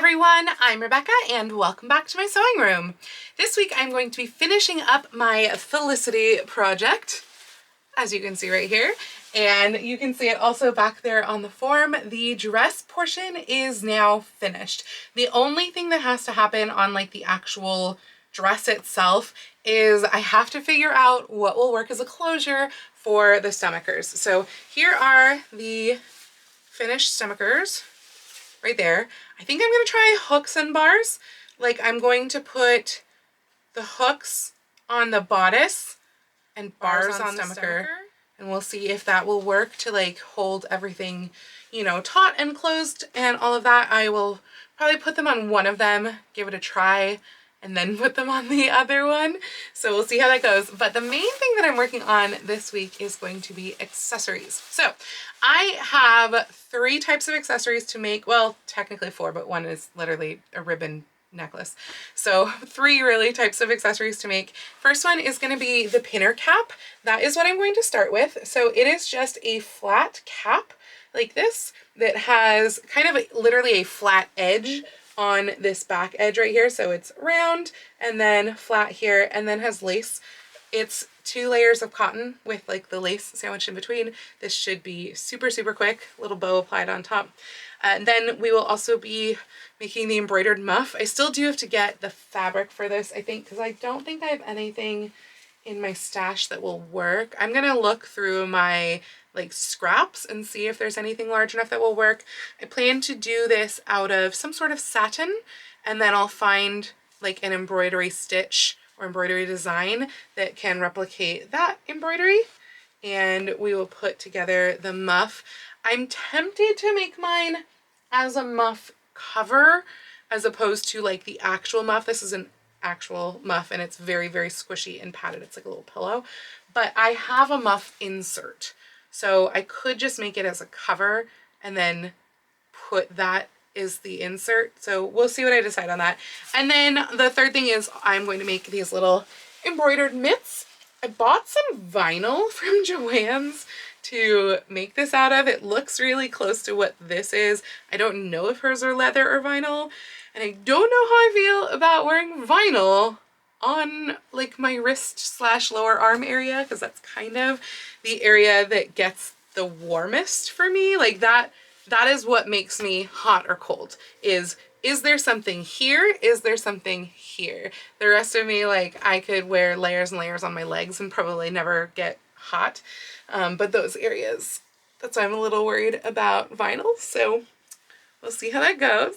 everyone, I'm Rebecca and welcome back to my sewing room. This week I'm going to be finishing up my Felicity project, as you can see right here, and you can see it also back there on the form. The dress portion is now finished. The only thing that has to happen on like the actual dress itself is I have to figure out what will work as a closure for the stomachers. So here are the finished stomachers right there. I think I'm gonna try hooks and bars. Like I'm going to put the hooks on the bodice and bars on the stomacher, and we'll see if that will work to like hold everything, you know, taut and closed and all of that. I will probably put them on one of them, give it a try, and then put them on the other one. So we'll see how that goes. But the main thing that I'm working on this week is going to be accessories. So I have 3 types of accessories to make. Well, technically 4, but one is literally a ribbon necklace. So 3 really types of accessories to make. First one is going to be the pinner cap. That is what I'm going to start with. So it is just a flat cap like this that has kind of literally a flat edge on this back edge right here. So it's round and then flat here and then has lace. It's 2 layers of cotton with like the lace sandwiched in between. This should be super, super quick. Little bow applied on top. And then we will also be making the embroidered muff. I still do have to get the fabric for this, I think, because I don't think I have anything in my stash that will work. I'm gonna look through my like scraps and see if there's anything large enough that will work. I plan to do this out of some sort of satin, and then I'll find like an embroidery stitch or embroidery design that can replicate that embroidery, and we will put together the muff. I'm tempted to make mine as a muff cover as opposed to like the actual muff. This is an actual muff and it's very, very squishy and padded. It's like a little pillow, but I have a muff insert. So I could just make it as a cover and then put that as the insert. So we'll see what I decide on that. And then the third thing is I'm going to make these little embroidered mitts. I bought some vinyl from Joann's to make this out of. It looks really close to what this is. I don't know if hers are leather or vinyl, and I don't know how I feel about wearing vinyl on like my wrist / lower arm area, because that's kind of the area that gets the warmest for me. Like that is what makes me hot or cold. Is there something here? Is there something here? The rest of me, like I could wear layers and layers on my legs and probably never get hot. But those areas, that's why I'm a little worried about vinyl. So we'll see how that goes.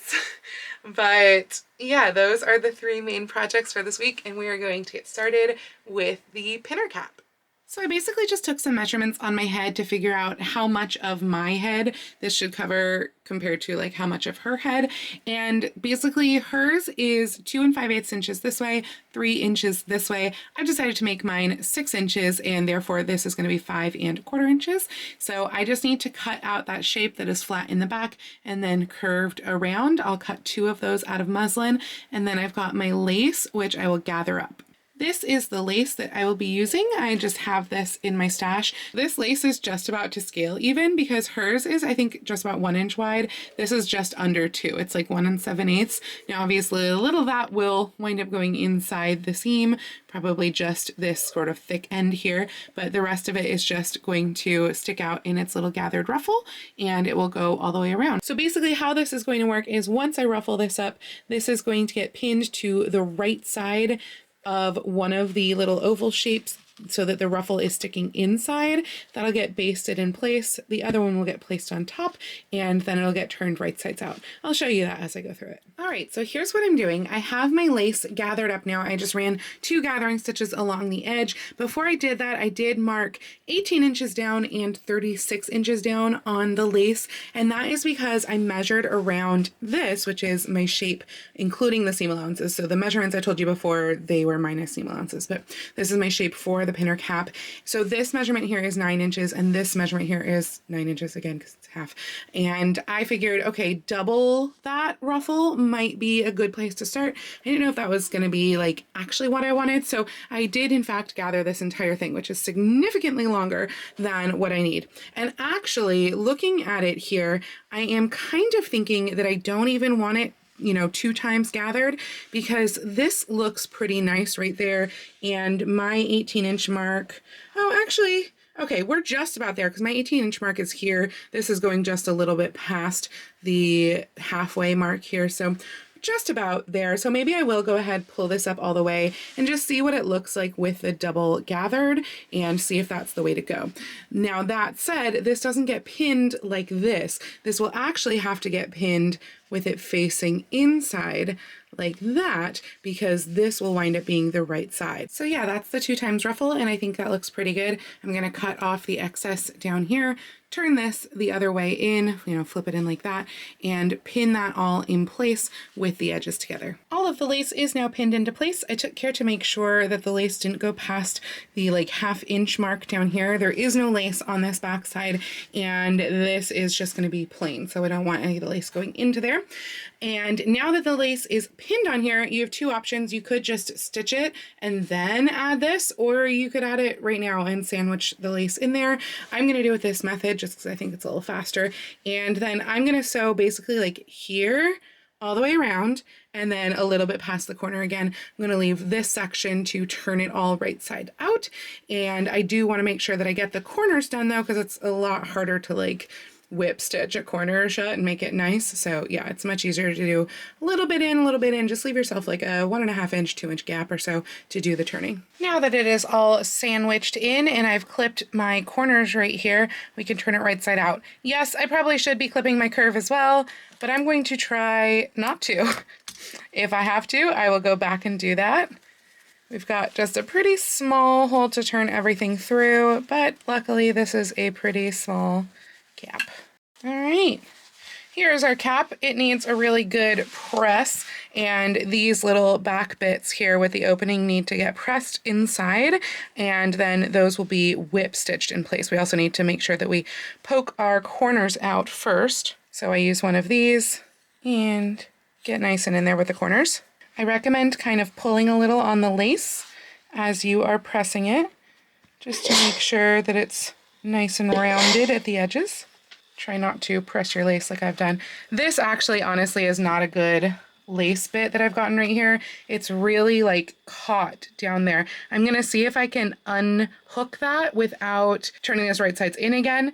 But yeah, those are the 3 main projects for this week, and we are going to get started with the pinner cap. So I basically just took some measurements on my head to figure out how much of my head this should cover compared to like how much of her head. And basically hers is 2 5/8 inches this way, 3 inches this way. I've decided to make mine 6 inches, and therefore this is going to be 5 1/4 inches. So I just need to cut out that shape that is flat in the back and then curved around. I'll cut 2 of those out of muslin, and then I've got my lace, which I will gather up. This is the lace that I will be using. I just have this in my stash. This lace is just about to scale even, because hers is, I think, just about 1 inch wide. This is just under 2. It's like 1 7/8. Now, obviously, a little of that will wind up going inside the seam, probably just this sort of thick end here, but the rest of it is just going to stick out in its little gathered ruffle, and it will go all the way around. So basically how this is going to work is once I ruffle this up, this is going to get pinned to the right side of one of the little oval shapes so that the ruffle is sticking inside. That'll get basted in place. The other one will get placed on top, and then it'll get turned right sides out. I'll show you that as I go through it. All right, so here's what I'm doing. I have my lace gathered up now. I just ran 2 gathering stitches along the edge. Before I did that, I did mark 18 inches down and 36 inches down on the lace, and that is because I measured around this, which is my shape, including the seam allowances. So the measurements I told you before, they were minus seam allowances, but this is my shape for the pinner cap. So this measurement here is 9 inches, and this measurement here is 9 inches again, because it's half. And I figured, okay, double that ruffle might be a good place to start. I didn't know if that was going to be like actually what I wanted. So I did in fact gather this entire thing, which is significantly longer than what I need. And actually looking at it here, I am kind of thinking that I don't even want it you know, 2 times gathered, because this looks pretty nice right there. And my 18-inch mark, oh, actually, okay, we're just about there because my 18-inch mark is here. This is going just a little bit past the halfway mark here. So just about there. So maybe I will go ahead, pull this up all the way and just see what it looks like with the double gathered and see if that's the way to go. Now that said, this doesn't get pinned like this. This will actually have to get pinned with it facing inside like that, because this will wind up being the right side. So yeah, that's the 2 times ruffle, and I think that looks pretty good. I'm gonna cut off the excess down here, turn this the other way in, you know, flip it in like that, and pin that all in place with the edges together. All of the lace is now pinned into place. I took care to make sure that the lace didn't go past the like 1/2 inch mark down here. There is no lace on this back side, and this is just gonna be plain, so I don't want any of the lace going into there. And now that the lace is pinned on here, you have 2 options. You could just stitch it and then add this, or you could add it right now and sandwich the lace in there. I'm gonna do it this method just because I think it's a little faster. And then I'm gonna sew basically like here, all the way around, and then a little bit past the corner again. I'm gonna leave this section to turn it all right side out. And I do wanna make sure that I get the corners done though, because it's a lot harder to like whip stitch a corner shut and make it nice. So yeah, it's much easier to do a little bit in, just leave yourself like a 1.5 inch, 2 inch gap or so to do the turning. Now that it is all sandwiched in and I've clipped my corners right here, we can turn it right side out. Yes, I probably should be clipping my curve as well, but I'm going to try not to. If I have to, I will go back and do that. We've got just a pretty small hole to turn everything through, but luckily this is a pretty small cap. All right, here's our cap. It needs a really good press, and these little back bits here with the opening need to get pressed inside, and then those will be whip stitched in place. We also need to make sure that we poke our corners out first. So I use one of these and get nice and in there with the corners. I recommend kind of pulling a little on the lace as you are pressing it, just to make sure that it's nice and rounded at the edges. Try not to press your lace like I've done. This actually honestly is not a good lace bit that I've gotten right here. It's really like caught down there. I'm gonna see if I can unhook that without turning this right sides in again.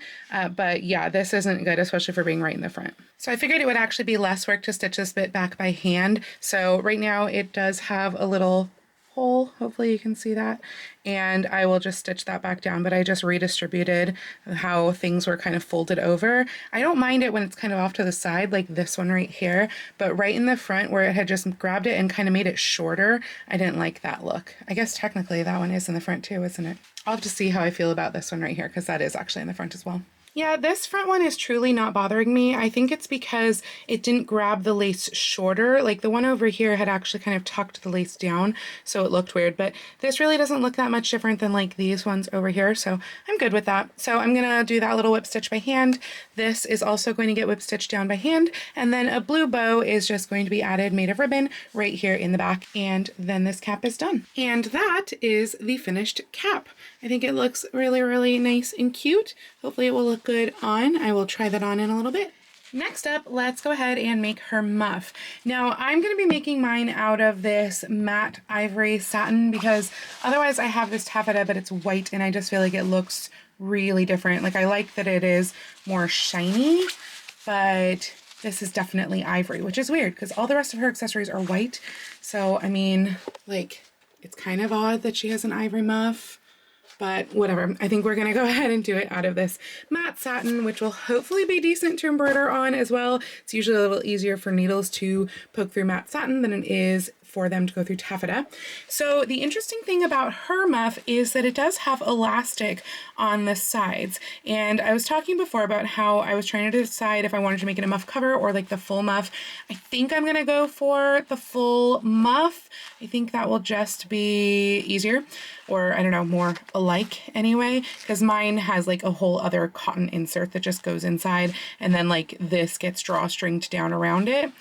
But yeah, this isn't good, especially for being right in the front. So I figured it would actually be less work to stitch this bit back by hand. So right now it does have a little hole, hopefully you can see that, and I will just stitch that back down, but I just redistributed how things were kind of folded over. I don't mind it when it's kind of off to the side like this one right here, but right in the front where it had just grabbed it and kind of made it shorter, I didn't like that look. I guess technically that one is in the front too, isn't it? I'll have to see how I feel about this one right here, because that is actually in the front as well. Yeah, this front one is truly not bothering me. I think it's because it didn't grab the lace shorter. Like the one over here had actually kind of tucked the lace down, so it looked weird, but this really doesn't look that much different than like these ones over here, so I'm good with that. So I'm gonna do that little whip stitch by hand. This is also going to get whip stitched down by hand, and then a blue bow is just going to be added made of ribbon right here in the back, and then this cap is done. And that is the finished cap. I think it looks really, really nice and cute. Hopefully it will look good on. I will try that on in a little bit. Next up, let's go ahead and make her muff. Now I'm going to be making mine out of this matte ivory satin, because otherwise I have this taffeta, but it's white and I just feel like it looks really different. Like I like that it is more shiny, but this is definitely ivory, which is weird because all the rest of her accessories are white. So, I mean, like, it's kind of odd that she has an ivory muff. But whatever, I think we're gonna go ahead and do it out of this matte satin, which will hopefully be decent to embroider on as well. It's usually a little easier for needles to poke through matte satin than it is for them to go through taffeta. So the interesting thing about her muff is that it does have elastic on the sides. And I was talking before about how I was trying to decide if I wanted to make it a muff cover or like the full muff. I think I'm gonna go for the full muff. I think that will just be easier, or I don't know, more alike anyway, because mine has like a whole other cotton insert that just goes inside, and then like this gets drawstringed down around it.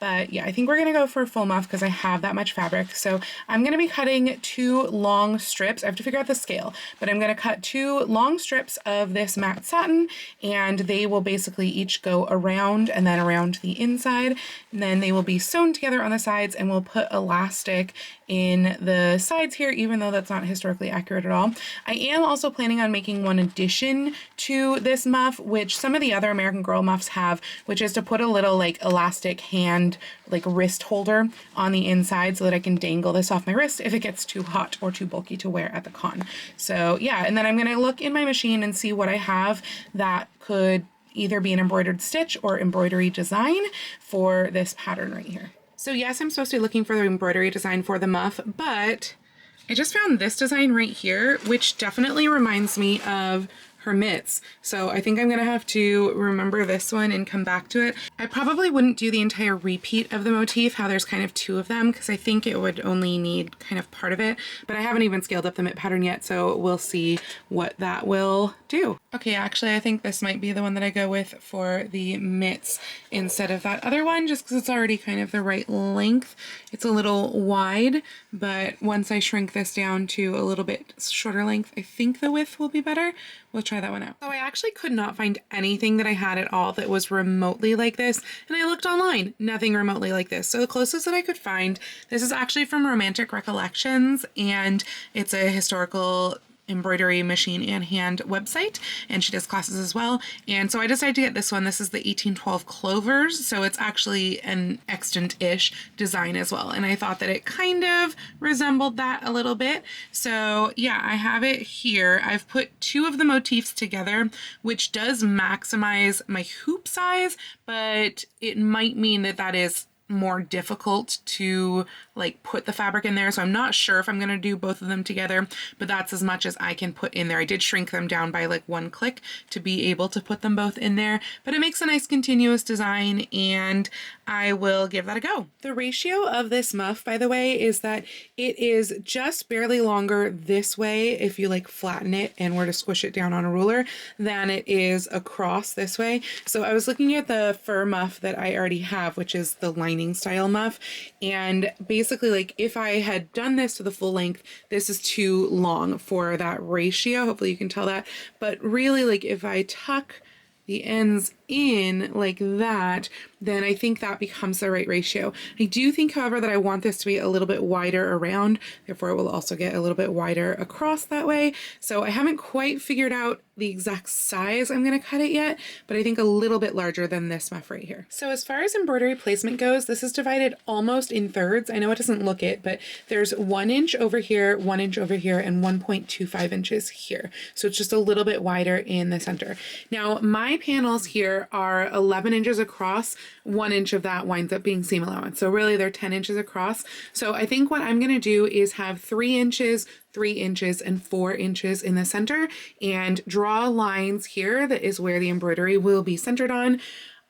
But yeah, I think we're gonna go for a full muff because I have that much fabric. So I'm gonna be cutting 2 long strips. I have to figure out the scale, but I'm gonna cut 2 long strips of this matte satin, and they will basically each go around and then around the inside. And then they will be sewn together on the sides, and we'll put elastic in the sides here, even though that's not historically accurate at all. I am also planning on making one addition to this muff, which some of the other American Girl muffs have, which is to put a little like elastic hand, like wrist holder on the inside so that I can dangle this off my wrist if it gets too hot or too bulky to wear at the con. So yeah, and then I'm gonna look in my machine and see what I have that could either be an embroidered stitch or embroidery design for this pattern right here. So yes, I'm supposed to be looking for the embroidery design for the muff, but I just found this design right here, which definitely reminds me of her mitts. So I think I'm gonna have to remember this one and come back to it. I probably wouldn't do the entire repeat of the motif, how there's kind of 2 of them, because I think it would only need kind of part of it, but I haven't even scaled up the mitt pattern yet, so we'll see what that will do. Okay, actually I think this might be the one that I go with for the mitts instead of that other one, just because it's already kind of the right length. It's a little wide, but once I shrink this down to a little bit shorter length, I think the width will be better. We'll try that one out. So I actually could not find anything that I had at all that was remotely like this, and I looked online, nothing remotely like this. So the closest that I could find, this is actually from Romantic Recollections, and it's a historical embroidery machine and hand website, and she does classes as well. And so I decided to get this one. This is the 1812 Clovers, so it's actually an extant-ish design as well, and I thought that it kind of resembled that a little bit. So yeah, I have it here. I've put 2 of the motifs together, which does maximize my hoop size, but it might mean that that is more difficult to like put the fabric in there, so I'm not sure if I'm gonna do both of them together, but that's as much as I can put in there. I did shrink them down by like 1 click to be able to put them both in there, but it makes a nice continuous design, and I will give that a go. The ratio of this muff, by the way, is that it is just barely longer this way if you like flatten it and were to squish it down on a ruler than it is across this way. So I was looking at the fur muff that I already have, which is the lining style muff, and basically like if I had done this to the full length, this is too long for that ratio. Hopefully you can tell that, but really like if I tuck the ends in like that, then I think that becomes the right ratio. I do think, however, that I want this to be a little bit wider around, therefore it will also get a little bit wider across that way. So I haven't quite figured out the exact size I'm going to cut it yet, but I think a little bit larger than this muff right here. So as far as embroidery placement goes, this is divided almost in thirds. I know it doesn't look it, but there's 1 inch over here, 1 inch over here, and 1.25 inches here. So it's just a little bit wider in the center. Now my panels here are 11 inches across. 1 inch of that winds up being seam allowance. So really they're 10 inches across. So I think what I'm going to do is have 3 inches, 3 inches, and 4 inches in the center, and draw lines here. That is where the embroidery will be centered on.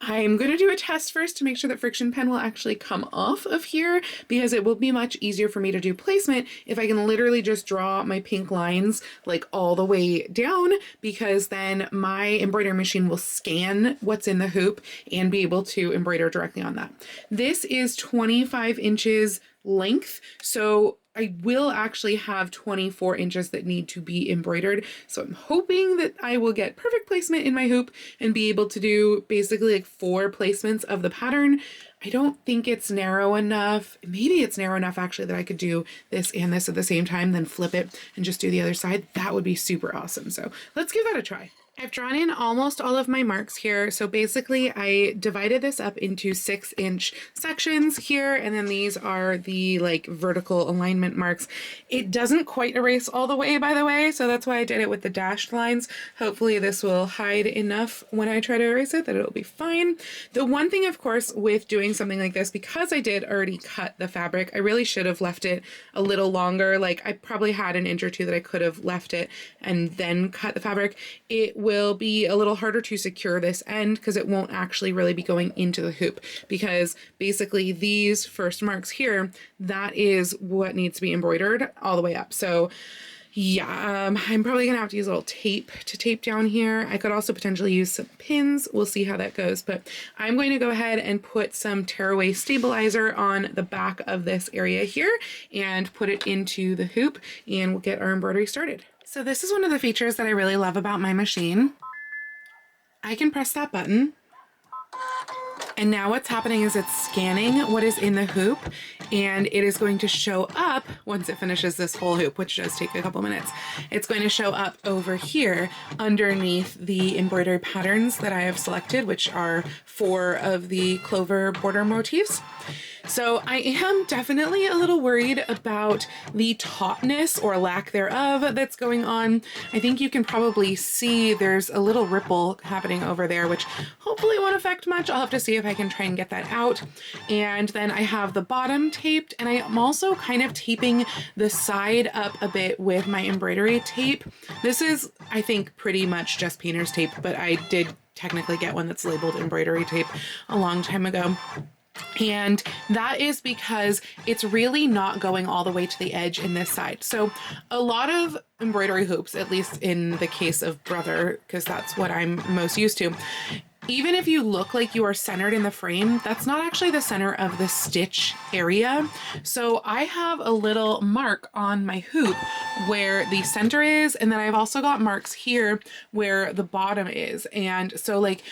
I'm going to do a test first to make sure that friction pen will actually come off of here, because it will be much easier for me to do placement if I can literally just draw my pink lines like all the way down, because then my embroidery machine will scan what's in the hoop and be able to embroider directly on that. This is 25 inches length, so I will actually have 24 inches that need to be embroidered. So I'm hoping that I will get perfect placement in my hoop and be able to do basically like 4 placements of the pattern. I don't think it's narrow enough. Maybe it's narrow enough actually that I could do this and this at the same time, then flip it and just do the other side. That would be super awesome. So let's give that a try. I've drawn in almost all of my marks here. So basically I divided this up into 6-inch sections here, and then these are the like vertical alignment marks. It doesn't quite erase all the way, by the way, so that's why I did it with the dashed lines. Hopefully this will hide enough when I try to erase it that it'll be fine. The one thing, of course, with doing something like this, because I did already cut the fabric, I really should have left it a little longer. Like I probably had an inch or two that I could have left it and then cut the fabric. It will be a little harder to secure this end because it won't actually really be going into the hoop, because basically these first marks here, that is what needs to be embroidered all the way up. So Yeah, I'm probably gonna have to use a little tape to tape down here. I could also potentially use some pins. We'll see how that goes, but I'm going to go ahead and put some tearaway stabilizer on the back of this area here and put it into the hoop, and we'll get our embroidery started. So this is one of the features that I really love about my machine. I can press that button, and now what's happening is it's scanning what is in the hoop, and it is going to show up once it finishes this whole hoop, which does take a couple minutes. It's going to show up over here underneath the embroidery patterns that I have selected, which are 4 of the clover border motifs. So I am definitely a little worried about the tautness or lack thereof that's going on. I think you can probably see there's a little ripple happening over there, which hopefully won't affect much. I'll have to see if I can try and get that out. And then I have the bottom taped, and I'm also kind of taping the side up a bit with my embroidery tape. This is, I think, pretty much just painter's tape, but I did technically get one that's labeled embroidery tape a long time ago. And that is because it's really not going all the way to the edge in this side. So a lot of embroidery hoops, at least in the case of Brother, because that's what I'm most used to, even if you look like you are centered in the frame, that's not actually the center of the stitch area. So I have a little mark on my hoop where the center is, and then I've also got marks here where the bottom is. And so like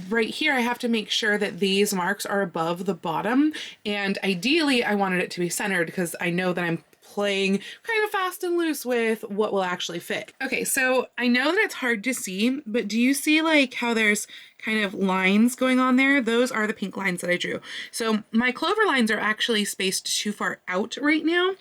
right here, I have to make sure that these marks are above the bottom. And ideally I wanted it to be centered because I know that I'm playing kind of fast and loose with what will actually fit. Okay, so I know that it's hard to see, but do you see like how there's kind of lines going on there? Those are the pink lines that I drew. So my clover lines are actually spaced too far out right now.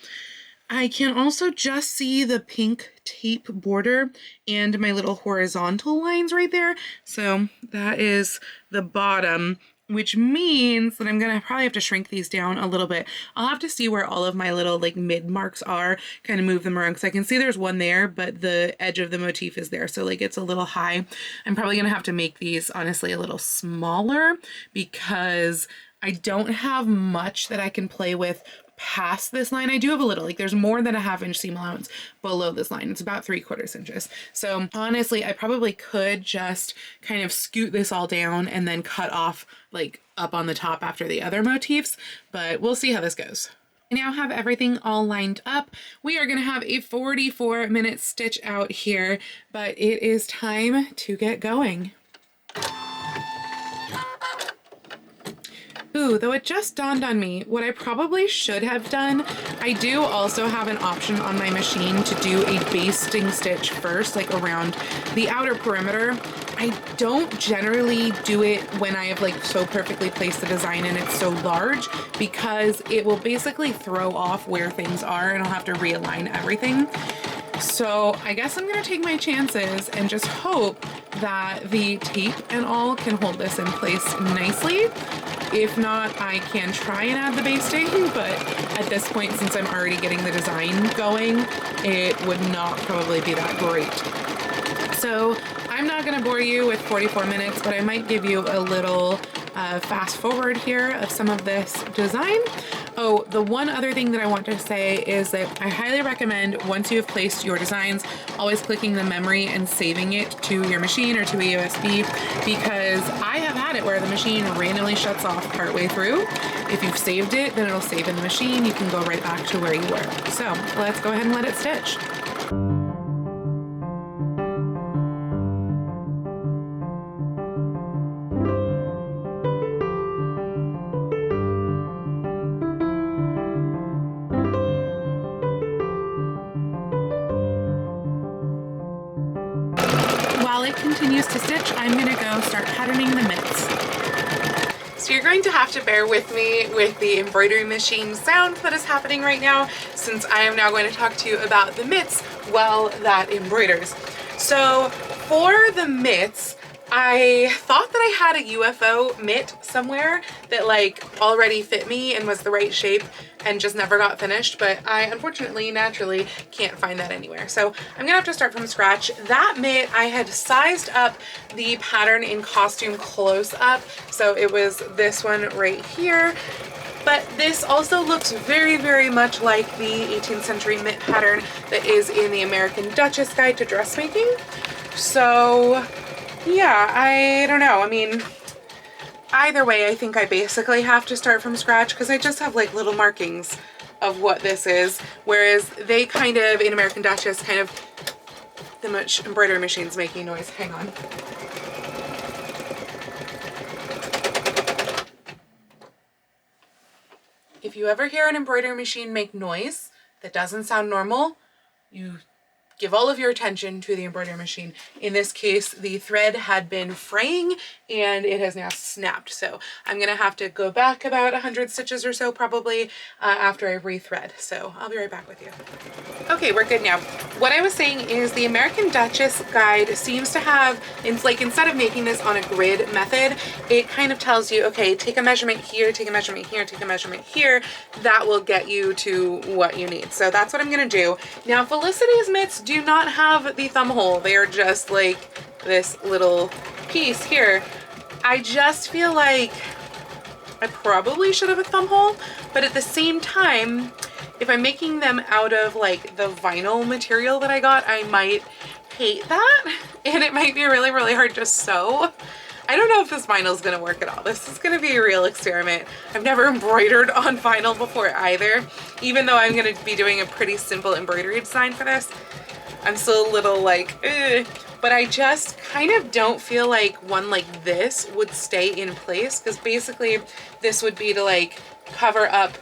I can also just see the pink tape border and my little horizontal lines right there. So that is the bottom, which means that I'm gonna probably have to shrink these down a little bit. I'll have to see where all of my little like mid marks are, kind of move them around, because I can see there's one there, but the edge of the motif is there, so like it's a little high. I'm probably gonna have to make these honestly a little smaller because I don't have much that I can play with past this line. I do have a little, like there's more than a 1/2 inch seam allowance below this line. It's about 3/4 inches. So honestly, I probably could just kind of scoot this all down and then cut off like up on the top after the other motifs, but we'll see how this goes. I now have everything all lined up. We are gonna have a 44-minute stitch out here, but it is time to get going. Ooh, though it just dawned on me, what I probably should have done, I do also have an option on my machine to do a basting stitch first, like around the outer perimeter. I don't generally do it when I have like so perfectly placed the design and it's so large, because it will basically throw off where things are and I'll have to realign everything. So I guess I'm gonna take my chances and just hope that the tape and all can hold this in place nicely. If not, I can try and add the basting, but at this point, since I'm already getting the design going, it would not probably be that great. So I'm not gonna bore you with 44 minutes, but I might give you a little fast forward here of some of this design. Oh, the one other thing that I want to say is that I highly recommend, once you have placed your designs, always clicking the memory and saving it to your machine or to a USB, because I have had it where the machine randomly shuts off partway through. If you've saved it, then it'll save in the machine. You can go right back to where you were. So let's go ahead and let it stitch. While it continues to stitch, I'm gonna go start patterning the mitts. So you're going to have to bear with me with the embroidery machine sound that is happening right now, since I am now going to talk to you about the mitts while that embroiders. So for the mitts, I thought that I had a UFO mitt somewhere that like already fit me and was the right shape and just never got finished, but I unfortunately naturally can't find that anywhere. So I'm gonna have to start from scratch. That mitt, I had sized up the pattern in Costume Close Up. So it was this one right here. But this also looks very, very much like the 18th century mitt pattern that is in the American Duchess Guide to Dressmaking. So yeah, I don't know. I mean, either way, I think I basically have to start from scratch because I just have like little markings of what this is. Whereas they kind of, in American Duchess, kind of, the embroidery machine's making noise. Hang on. If you ever hear an embroidery machine make noise that doesn't sound normal, you give all of your attention to the embroidery machine. In this case, the thread had been fraying and it has now snapped. So I'm gonna have to go back about 100 stitches or so probably after I rethread. So I'll be right back with you. Okay, we're good now. What I was saying is the American Duchess Guide seems to have, instead of making this on a grid method, it kind of tells you, okay, take a measurement here, take a measurement here, take a measurement here. That will get you to what you need. So that's what I'm gonna do. Now, Felicity's mitts do not have the thumb hole. They are just like this little piece here. I just feel like I probably should have a thumb hole, but at the same time, if I'm making them out of like the vinyl material that I got, I might hate that and it might be really, really hard to sew. I don't know if this vinyl is gonna work at all. This is gonna be a real experiment. I've never embroidered on vinyl before either, even though I'm gonna be doing a pretty simple embroidery design for this. I'm still a little like, ugh. But I just kind of don't feel like one like this would stay in place, because basically this would be to like cover up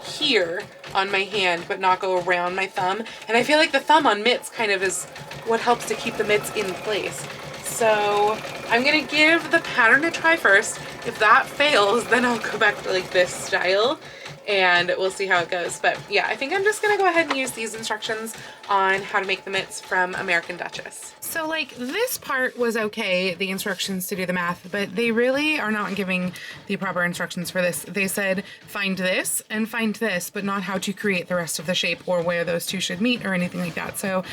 here on my hand but not go around my thumb, and I feel like the thumb on mitts kind of is what helps to keep the mitts in place. So I'm gonna give the pattern a try first. If that fails, then I'll go back to like this style and we'll see how it goes. But yeah, I think I'm just gonna go ahead and use these instructions on how to make the mitts from American Duchess. So like this part was okay, the instructions to do the math, but they really are not giving the proper instructions for this. They said find this and find this, but not how to create the rest of the shape or where those two should meet or anything like that. So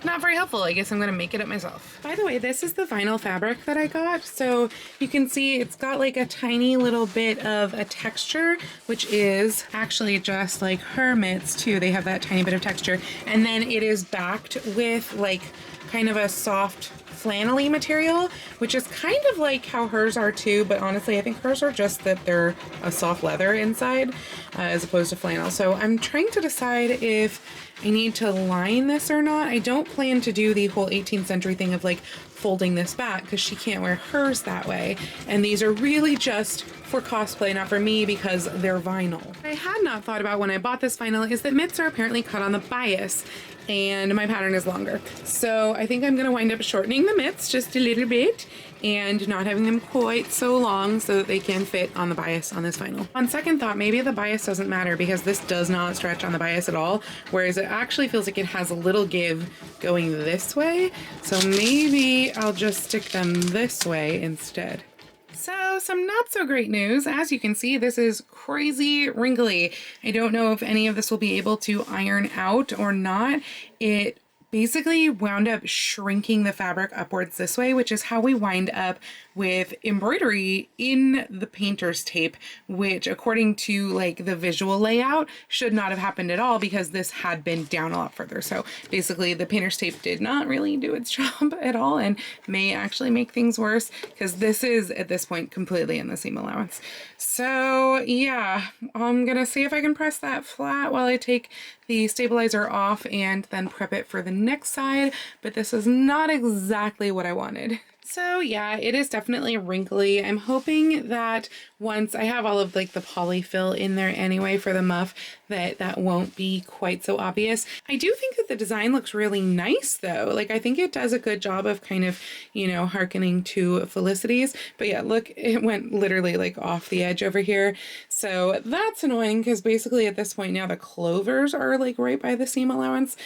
not very helpful. I guess I'm gonna make it up myself. By the way, this is the vinyl fabric that I got. So you can see it's got like a tiny little bit of a texture, which is actually just like her mitts too. They have that tiny bit of texture. And then it is backed with like kind of a soft flannelly material, which is kind of like how hers are too, but honestly I think hers are just that they're a soft leather inside as opposed to flannel. So I'm trying to decide if I need to line this or not. I don't plan to do the whole 18th century thing of like folding this back because she can't wear hers that way, and these are really just for cosplay, not for me, because they're vinyl. What I had not thought about when I bought this vinyl is that mitts are apparently cut on the bias and my pattern is longer. So I think I'm gonna wind up shortening the mitts just a little bit and not having them quite so long so that they can fit on the bias on this vinyl. On second thought, maybe the bias doesn't matter because this does not stretch on the bias at all, whereas it actually feels like it has a little give going this way. So maybe I'll just stick them this way instead. So some not so great news. As you can see, this is crazy wrinkly. I don't know if any of this will be able to iron out or not. It basically wound up shrinking the fabric upwards this way, which is how we wind up with embroidery in the painter's tape, which according to like the visual layout should not have happened at all because this had been down a lot further. So basically the painter's tape did not really do its job at all and may actually make things worse because this is at this point completely in the seam allowance. So yeah, I'm gonna see if I can press that flat while I take the stabilizer off and then prep it for the next side, but this is not exactly what I wanted. So yeah, it is definitely wrinkly. I'm hoping that once I have all of like the polyfill in there anyway for the muff, that won't be quite so obvious. I do think that the design looks really nice though. Like I think it does a good job of kind of, you know, hearkening to Felicity's, but yeah, look, it went literally like off the edge over here. So that's annoying because basically at this point now the clovers are like right by the seam allowance,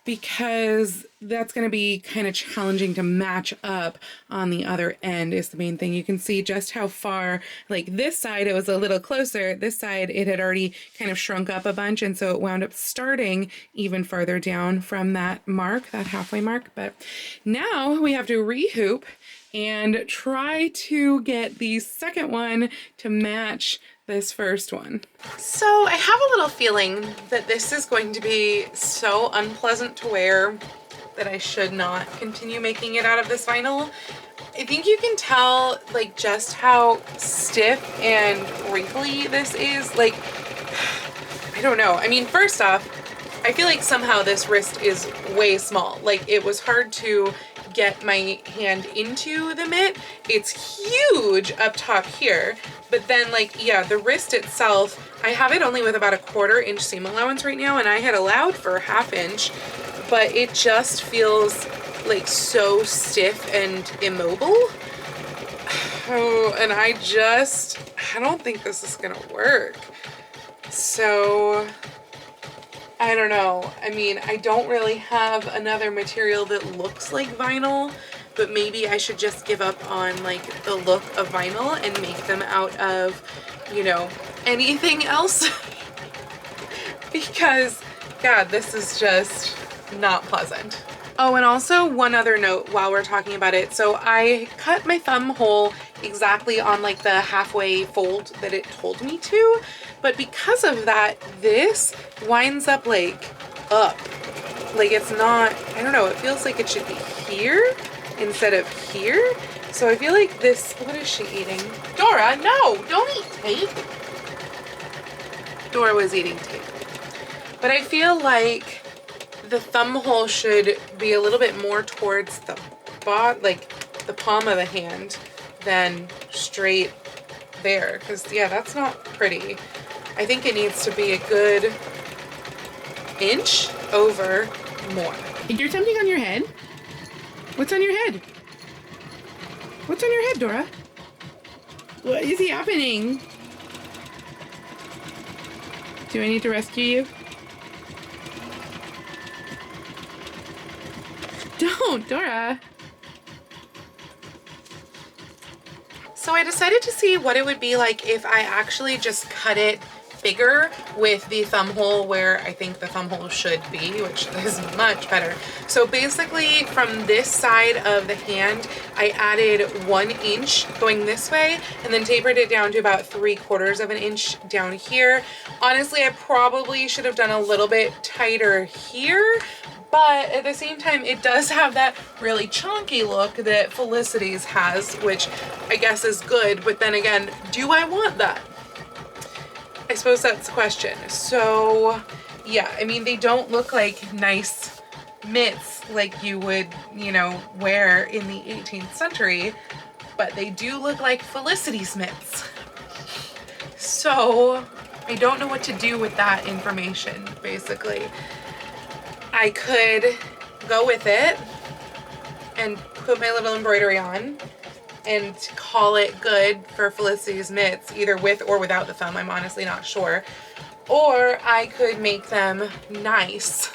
because that's going to be kind of challenging to match up on the other end is the main thing. You can see just how far, like this side it was a little closer, this side it had already kind of shrunk up a bunch, and so it wound up starting even farther down from that mark, that halfway mark. But now we have to rehoop and try to get the second one to match this first one. So I have a little feeling that this is going to be so unpleasant to wear that I should not continue making it out of this vinyl. I think you can tell like just how stiff and wrinkly this is. Like, I don't know. I mean, first off, I feel like somehow this wrist is way small. Like, it was hard to get my hand into the mitt. It's huge up top here, but then like, yeah, the wrist itself, I have it only with about a 1/4 inch seam allowance right now, and I had allowed for a 1/2 inch, but it just feels like so stiff and immobile. Oh, and I don't think this is gonna work. So I don't know. I mean, I don't really have another material that looks like vinyl, but maybe I should just give up on like the look of vinyl and make them out of, you know, anything else. Because, God, this is just not pleasant. Oh, and also one other note while we're talking about it. So I cut my thumb hole exactly on like the halfway fold that it told me to, but because of that, this winds up like up. Like it's not, I don't know, it feels like it should be here instead of here. So I feel like this, what is she eating? Dora, no, don't eat tape. Dora was eating tape. But I feel like the thumb hole should be a little bit more towards the like the palm of the hand than straight there, because yeah, that's not pretty. I think it needs to be a good inch over more. You're something on your head? What's on your head? What's on your head, Dora? What is happening? Do I need to rescue you? Don't, Dora. So I decided to see what it would be like if I actually just cut it bigger with the thumb hole where I think the thumb hole should be, which is much better. So basically from this side of the hand, I added 1 inch going this way and then tapered it down to about 3/4 of an inch down here. Honestly, I probably should have done a little bit tighter here, but at the same time, it does have that really chunky look that Felicity's has, which I guess is good. But then again, do I want that? I suppose that's the question. So yeah, I mean, they don't look like nice mitts like you would, you know, wear in the 18th century, but they do look like Felicity's mitts. So I don't know what to do with that information, basically. I could go with it and put my little embroidery on and call it good for Felicity's mitts, either with or without the thumb. I'm honestly not sure. Or I could make them nice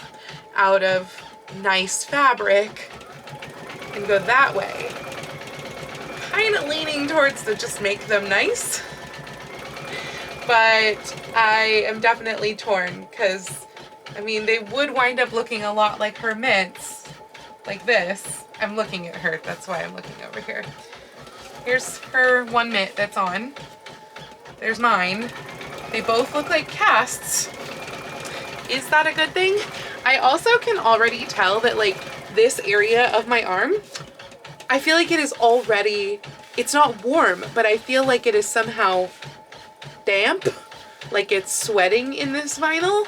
out of nice fabric and go that way. Kind of leaning towards the just make them nice, but I am definitely torn because I mean, they would wind up looking a lot like her mitts, like this. I'm looking at her, that's why I'm looking over here. Here's her one mitt that's on. There's mine. They both look like casts. Is that a good thing? I also can already tell that like this area of my arm, I feel like it is already, it's not warm, but I feel like it is somehow damp, like it's sweating in this vinyl.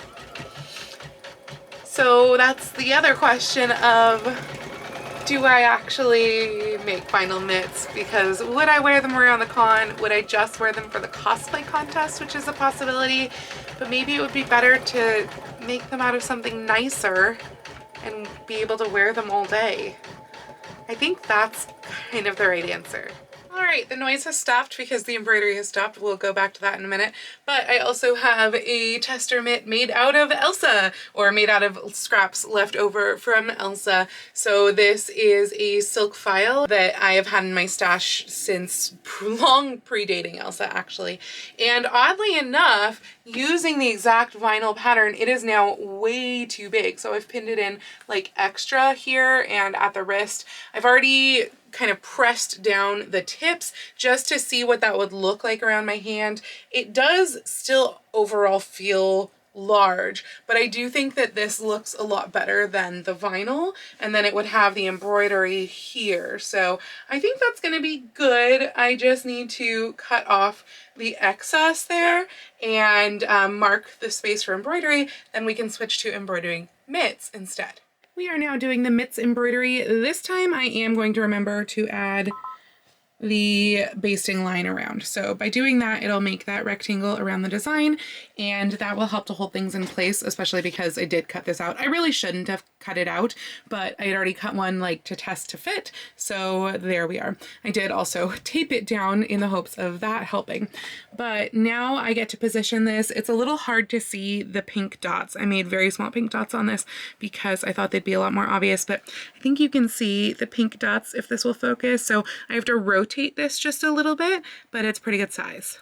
So that's the other question of, do I actually make vinyl mitts? Because would I wear them around the con? Would I just wear them for the cosplay contest, which is a possibility? But maybe it would be better to make them out of something nicer and be able to wear them all day. I think that's kind of the right answer. All right, the noise has stopped because the embroidery has stopped. We'll go back to that in a minute. But I also have a tester mitt made out of Elsa, or made out of scraps left over from Elsa. So this is a silk file that I have had in my stash since long predating Elsa, actually. And oddly enough, using the exact vinyl pattern, it is now way too big. So I've pinned it in like extra here and at the wrist. I've already kind of pressed down the tips just to see what that would look like around my hand. It does still overall feel large, but I do think that this looks a lot better than the vinyl, and then it would have the embroidery here. So I think that's going to be good. I just need to cut off the excess there and mark the space for embroidery, then we can switch to embroidering mitts instead. We are now doing the mitts embroidery. This time I am going to remember to add the basting line around. So by doing that, it'll make that rectangle around the design, and that will help to hold things in place, especially because I did cut this out. I really shouldn't have cut it out, but I had already cut one like to test to fit. So there we are. I did also tape it down in the hopes of that helping. But now I get to position this. It's a little hard to see the pink dots. I made very small pink dots on this because I thought they'd be a lot more obvious, but I think you can see the pink dots if this will focus. So I have to rotate this just a little bit, but it's pretty good size.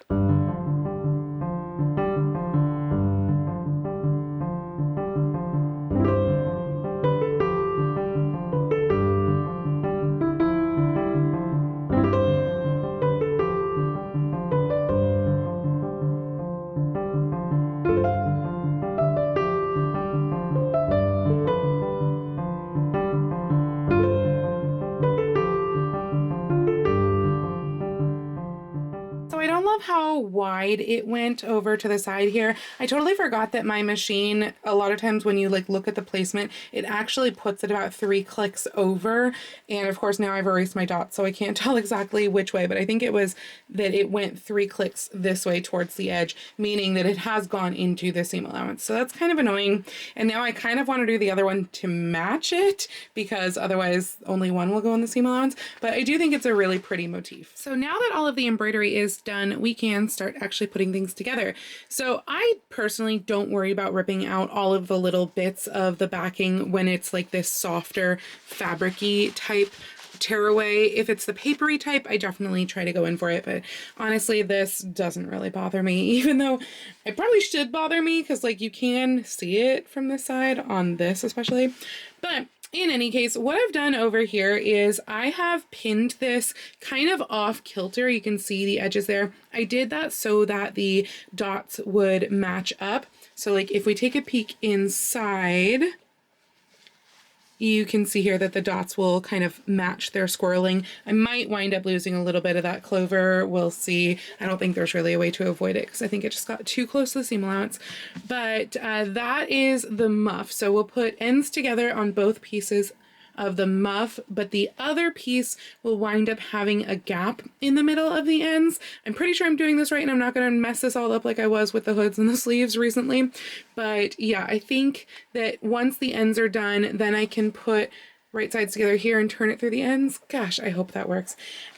How wide it went over to the side here. I totally forgot that my machine, a lot of times when you like look at the placement, it actually puts it about 3 clicks over. And of course now I've erased my dots, so I can't tell exactly which way, but I think it was that it went 3 clicks this way towards the edge, meaning that it has gone into the seam allowance. So that's kind of annoying. And now I kind of want to do the other one to match it, because otherwise only one will go in the seam allowance. But I do think it's a really pretty motif. So now that all of the embroidery is done, we can start actually putting things together. So I personally don't worry about ripping out all of the little bits of the backing when it's like this softer fabric-y type tearaway. If it's the papery type, I definitely try to go in for it, but honestly this doesn't really bother me, even though it probably should bother me because like you can see it from this side on this especially. But in any case, what I've done over here is I have pinned this kind of off kilter. You can see the edges there. I did that so that the dots would match up. So like if we take a peek inside, you can see here that the dots will kind of match their swirling. I might wind up losing a little bit of that clover. We'll see. I don't think there's really a way to avoid it because I think it just got too close to the seam allowance. But that is the muff. So we'll put ends together on both pieces of the muff, but the other piece will wind up having a gap in the middle of the ends. I'm pretty sure I'm doing this right and I'm not going to mess this all up like I was with the hoods and the sleeves recently. But yeah, I think that once the ends are done, then I can put right sides together here and turn it through the ends. Gosh, I hope that works.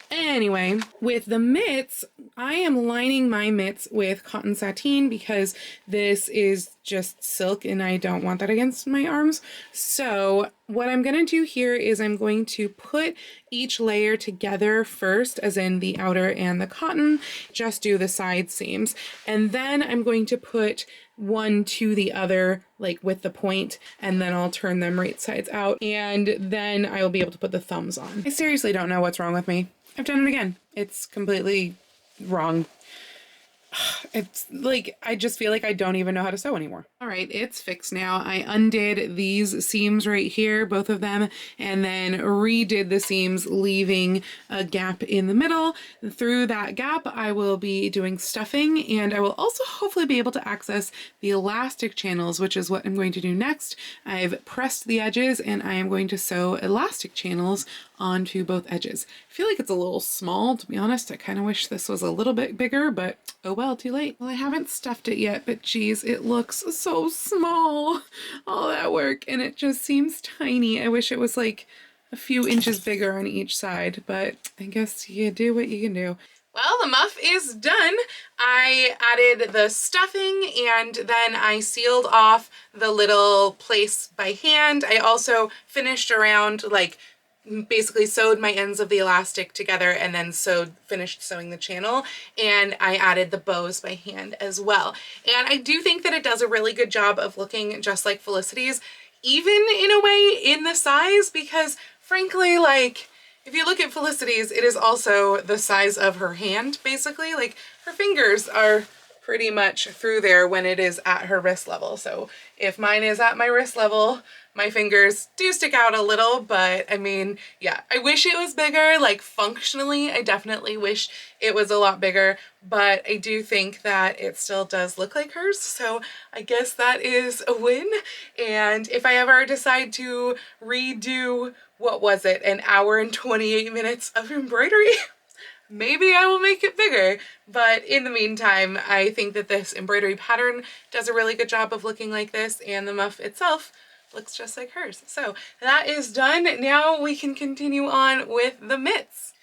Anyway, with the mitts, I am lining my mitts with cotton sateen because this is just silk and I don't want that against my arms. So what I'm going to do here is I'm going to put each layer together first, as in the outer and the cotton, just do the side seams. And then I'm going to put one to the other, like with the point, and then I'll turn them right sides out. And then I will be able to put the thumbs on. I seriously don't know what's wrong with me. I've done it again. It's completely wrong. It's like, I just feel like I don't even know how to sew anymore. All right, it's fixed now. I undid these seams right here, both of them, and then redid the seams, leaving a gap in the middle. Through that gap, I will be doing stuffing, and I will also hopefully be able to access the elastic channels, which is what I'm going to do next. I've pressed the edges, and I am going to sew elastic channels onto both edges. I feel like it's a little small, to be honest. I kind of wish this was a little bit bigger, but oh well, too late. Well, I haven't stuffed it yet, but geez, it looks so small. All that work, and it just seems tiny. I wish it was like a few inches bigger on each side, but I guess you do what you can do. Well, the muff is done. I added the stuffing and then I sealed off the little place by hand. I also finished around, like, basically sewed my ends of the elastic together and then finished sewing the channel, and I added the bows by hand as well. And I do think that it does a really good job of looking just like Felicity's, even in a way in the size, because frankly, like, if you look at Felicity's, it is also the size of her hand, basically. Like, her fingers are pretty much through there when it is at her wrist level. So if mine is at my wrist level, my fingers do stick out a little, but I mean, yeah, I wish it was bigger. Like, functionally, I definitely wish it was a lot bigger, but I do think that it still does look like hers. So I guess that is a win. And if I ever decide to redo, what was it, an hour and 28 minutes of embroidery, maybe I will make it bigger. But in the meantime, I think that this embroidery pattern does a really good job of looking like this, and the muff itself looks just like hers. So that is done. Now we can continue on with the mitts.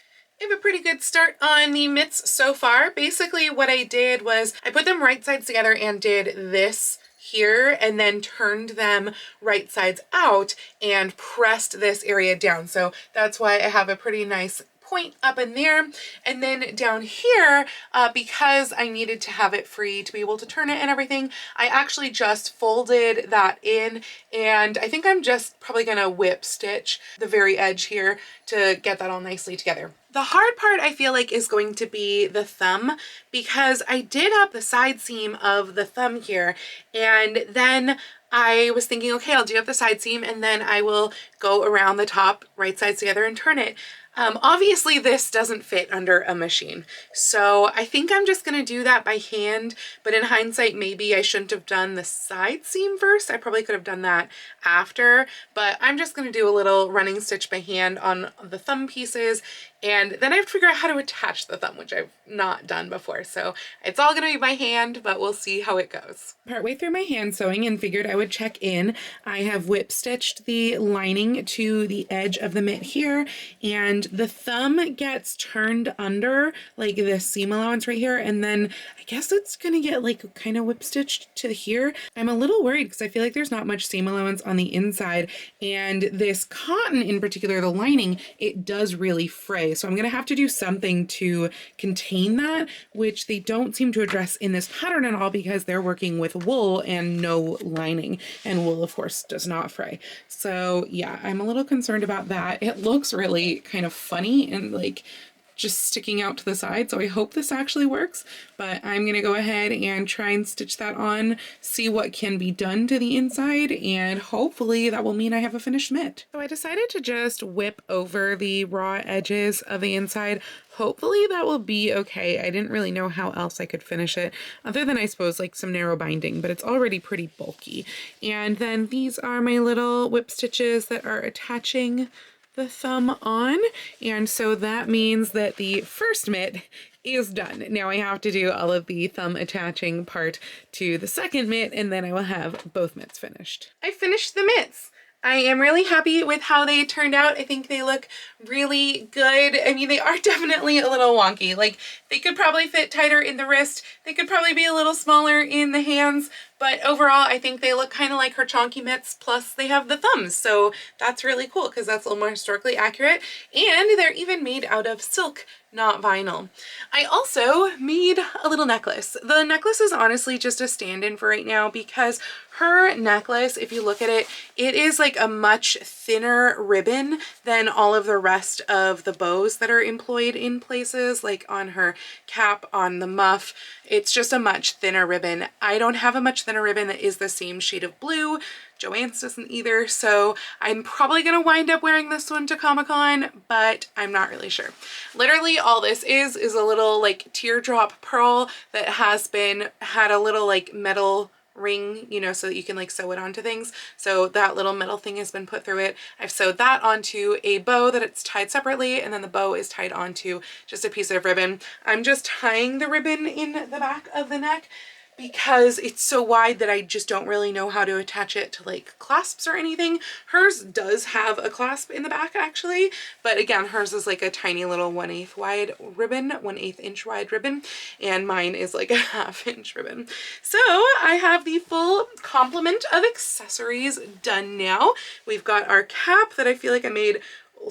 I have a pretty good start on the mitts so far. Basically what I did was I put them right sides together and did this here, and then turned them right sides out and pressed this area down. So that's why I have a pretty nice point up in there. And then down here, because I needed to have it free to be able to turn it and everything, I actually just folded that in, and I think I'm just probably gonna whip stitch the very edge here to get that all nicely together. The hard part I feel like is going to be the thumb, because I did up the side seam of the thumb here, and then I was thinking, okay, I'll do up the side seam and then I will go around the top right sides together and turn it. Obviously this doesn't fit under a machine, so I think I'm just gonna do that by hand, but in hindsight, maybe I shouldn't have done the side seam first. I probably could have done that after, but I'm just gonna do a little running stitch by hand on the thumb pieces, and then I have to figure out how to attach the thumb, which I've not done before. So it's all gonna be by hand, but we'll see how it goes. Partway through my hand sewing and figured I would check in. I have whip stitched the lining to the edge of the mitt here, and the thumb gets turned under like this seam allowance right here, and then I guess it's gonna get like kind of whip stitched to here. I'm a little worried because I feel like there's not much seam allowance on the inside, and this cotton in particular, the lining, it does really fray. So I'm gonna have to do something to contain that, which they don't seem to address in this pattern at all because they're working with wool and no lining, and wool of course does not fray. So yeah, I'm a little concerned about that. It looks really kind of funny and like just sticking out to the side, so I hope this actually works, but I'm gonna go ahead and try and stitch that on, see what can be done to the inside, and hopefully that will mean I have a finished mitt. So I decided to just whip over the raw edges of the inside. Hopefully that will be okay. I didn't really know how else I could finish it other than I suppose like some narrow binding, but it's already pretty bulky. And then these are my little whip stitches that are attaching the thumb on, and so that means that the first mitt is done. Now I have to do all of the thumb attaching part to the second mitt, and then I will have both mitts finished. I finished the mitts. I am really happy with how they turned out. I think they look really good. I mean, they are definitely a little wonky. Like, they could probably fit tighter in the wrist. They could probably be a little smaller in the hands, but overall, I think they look kind of like her chonky mitts, plus they have the thumbs. So that's really cool because that's a little more historically accurate. And they're even made out of silk, not vinyl. I also made a little necklace. The necklace is honestly just a stand-in for right now because her necklace, if you look at it, it is like a much thinner ribbon than all of the rest of the bows that are employed in places, like on her cap, on the muff. It's just a much thinner ribbon. I don't have a much thinner ribbon that is the same shade of blue. Joann's doesn't either, so I'm probably gonna wind up wearing this one to Comic-Con, but I'm not really sure. Literally all this is a little like teardrop pearl that had a little like metal ring, you know, so that you can like sew it onto things. So that little metal thing has been put through it. I've sewed that onto a bow that it's tied separately, and then the bow is tied onto just a piece of ribbon. I'm just tying the ribbon in the back of the neck because it's so wide that I just don't really know how to attach it to like clasps or anything. Hers does have a clasp in the back actually, but again, hers is like a tiny little 1/8 wide ribbon, 1/8 inch wide ribbon, and mine is like a 1/2 inch ribbon. So I have the full complement of accessories done now. We've got our cap that I feel like I made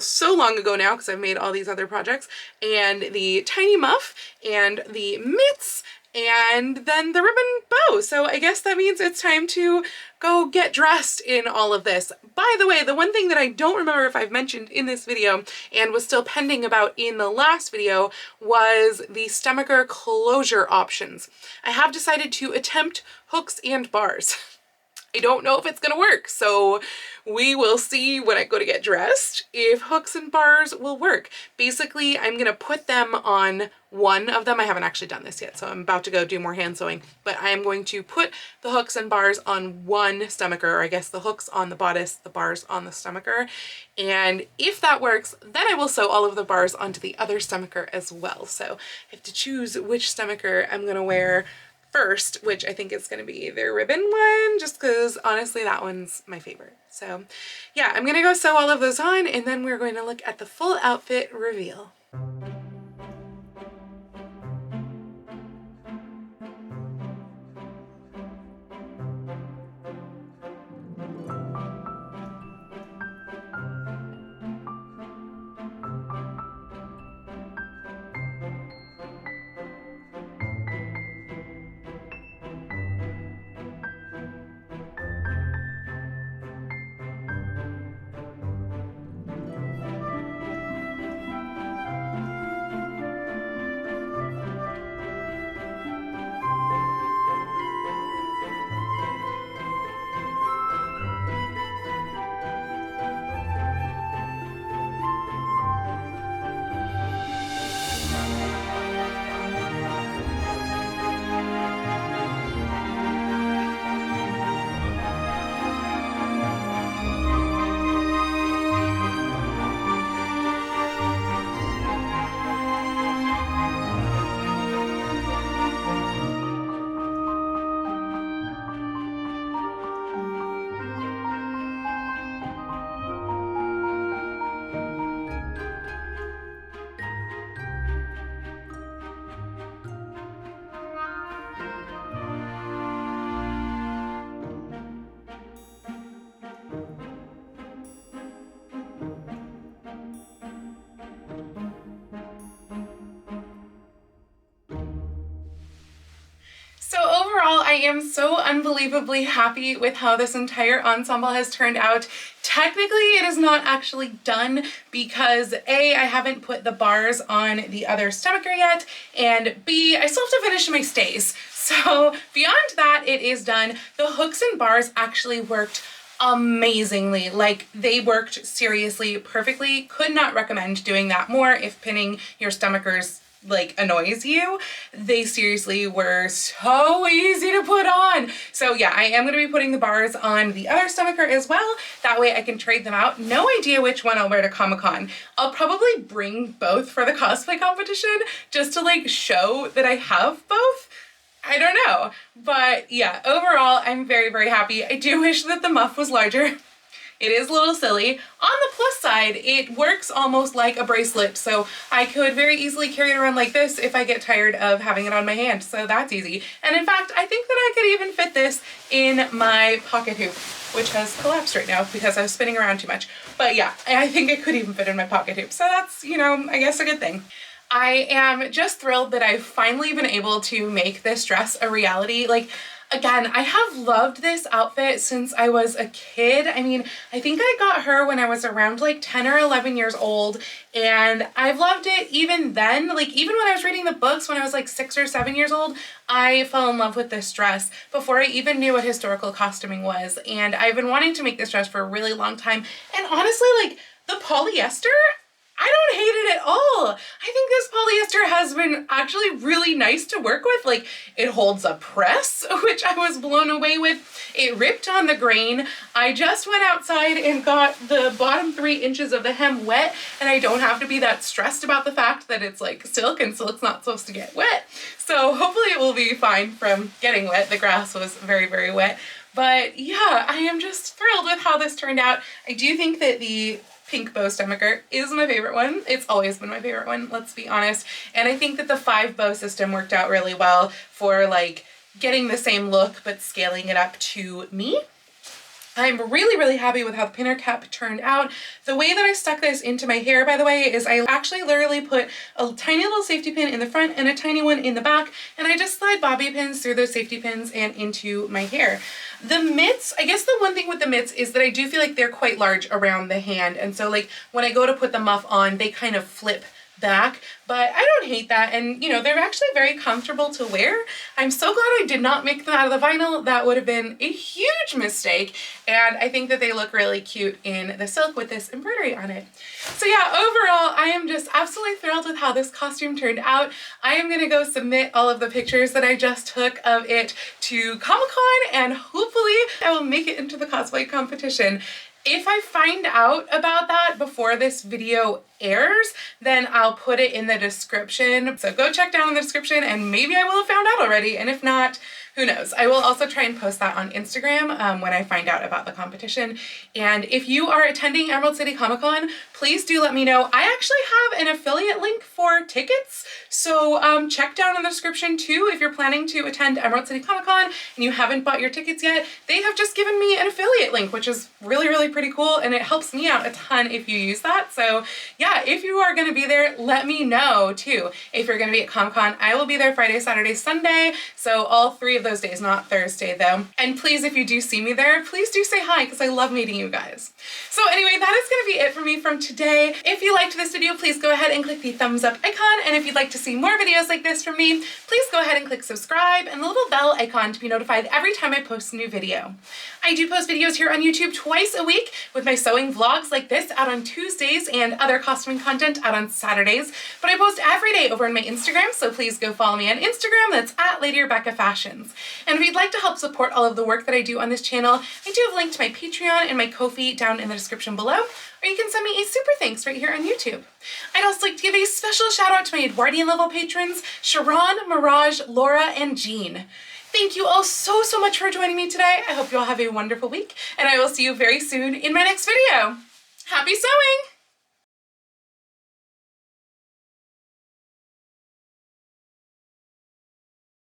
so long ago now because I've made all these other projects, and the tiny muff, and the mitts, and then the ribbon bow. So I guess that means it's time to go get dressed in all of this. By the way, the one thing that I don't remember if I've mentioned in this video and was still pending about in the last video was the stomacher closure options. I have decided to attempt hooks and bars. I don't know if it's gonna work, so we will see when I go to get dressed if hooks and bars will work. Basically, I'm gonna put them on one of them. I haven't actually done this yet, so I'm about to go do more hand sewing, but I am going to put the hooks and bars on one stomacher, or I guess the hooks on the bodice, the bars on the stomacher. And if that works, then I will sew all of the bars onto the other stomacher as well. So I have to choose which stomacher I'm gonna wear first, which I think is going to be their ribbon one, just because honestly that one's my favorite. So yeah, I'm gonna go sew all of those on, and then we're going to look at the full outfit reveal. So overall, I am so unbelievably happy with how this entire ensemble has turned out. Technically, it is not actually done because A, I haven't put the bars on the other stomacher yet, and B, I still have to finish my stays. So beyond that, it is done. The hooks and bars actually worked amazingly. Like, they worked seriously perfectly. Could not recommend doing that more if pinning your stomachers like annoys you. They seriously were so easy to put on. So yeah, I am going to be putting the bars on the other stomacher as well. That way I can trade them out. No idea which one I'll wear to Comic-Con. I'll probably bring both for the cosplay competition just to like show that I have both. I don't know. But yeah, overall, I'm very, very happy. I do wish that the muff was larger. It is a little silly. On the plus side, it works almost like a bracelet, so I could very easily carry it around like this if I get tired of having it on my hand, so that's easy. And in fact, I think that I could even fit this in my pocket hoop, which has collapsed right now because I was spinning around too much. But yeah, I think it could even fit in my pocket hoop, so that's, you know, I guess a good thing. I am just thrilled that I've finally been able to make this dress a reality. Like, again, I have loved this outfit since I was a kid. I mean, I think I got her when I was around like 10 or 11 years old, and I've loved it even then. Like, even when I was reading the books when I was like 6 or 7 years old, I fell in love with this dress before I even knew what historical costuming was. And I've been wanting to make this dress for a really long time. And honestly, like, the polyester, I don't hate it at all. I think this polyester has been actually really nice to work with. Like, it holds a press, which I was blown away with. It ripped on the grain. I just went outside and got the bottom 3 inches of the hem wet, and I don't have to be that stressed about the fact that it's like silk, and silk's not supposed to get wet. So hopefully it will be fine from getting wet. The grass was very, very wet. But yeah, I am just thrilled with how this turned out. I do think that the pink bow stomacher is my favorite one. It's always been my favorite one, let's be honest. And I think that the 5 bow system worked out really well for like getting the same look but scaling it up to me. I'm really, really happy with how the pinner cap turned out. The way that I stuck this into my hair, by the way, is I actually literally put a tiny little safety pin in the front and a tiny one in the back, and I just slide bobby pins through those safety pins and into my hair. The mitts, I guess the one thing with the mitts is that I do feel like they're quite large around the hand, and so like when I go to put the muff on, they kind of flip back, but I don't hate that, and you know, they're actually very comfortable to wear. I'm so glad I did not make them out of the vinyl. That would have been a huge mistake, and I think that they look really cute in the silk with this embroidery on it. So yeah, overall, I am just absolutely thrilled with how this costume turned out. I am gonna go submit all of the pictures that I just took of it to Comic-Con, and hopefully I will make it into the cosplay competition. If I find out about that before this video airs, then I'll put it in the description. So go check down in the description and maybe I will have found out already. And if not, who knows? I will also try and post that on Instagram when I find out about the competition. And if you are attending Emerald City Comic Con, please do let me know. I actually have an affiliate link for tickets. So check down in the description too if you're planning to attend Emerald City Comic Con and you haven't bought your tickets yet. They have just given me an affiliate link, which is really, really pretty cool, and it helps me out a ton if you use that. So yeah, if you are gonna be there, let me know too. If you're gonna be at Comic-Con, I will be there Friday, Saturday, Sunday. So all 3 of those days, not Thursday though. And please, if you do see me there, please do say hi because I love meeting you guys. So anyway, that is gonna be it for me from today. If you liked this video, please go ahead and click the thumbs up icon. And if you'd like to see more videos like this from me, please go ahead and click subscribe and the little bell icon to be notified every time I post a new video. I do post videos here on YouTube twice a week with my sewing vlogs like this out on Tuesdays and other costuming content out on Saturdays, but I post every day over on my Instagram, so please go follow me on Instagram. That's at Lady Rebecca Fashions. And if you'd like to help support all of the work that I do on this channel, I do have a link to my Patreon and my Ko-fi down in the description below, or you can send me a super thanks right here on YouTube. I'd also like to give a special shout out to my Edwardian level patrons, Sharon, Mirage, Laura, and Jean. Thank you all so, so much for joining me today. I hope you all have a wonderful week, and I will see you very soon in my next video. Happy sewing!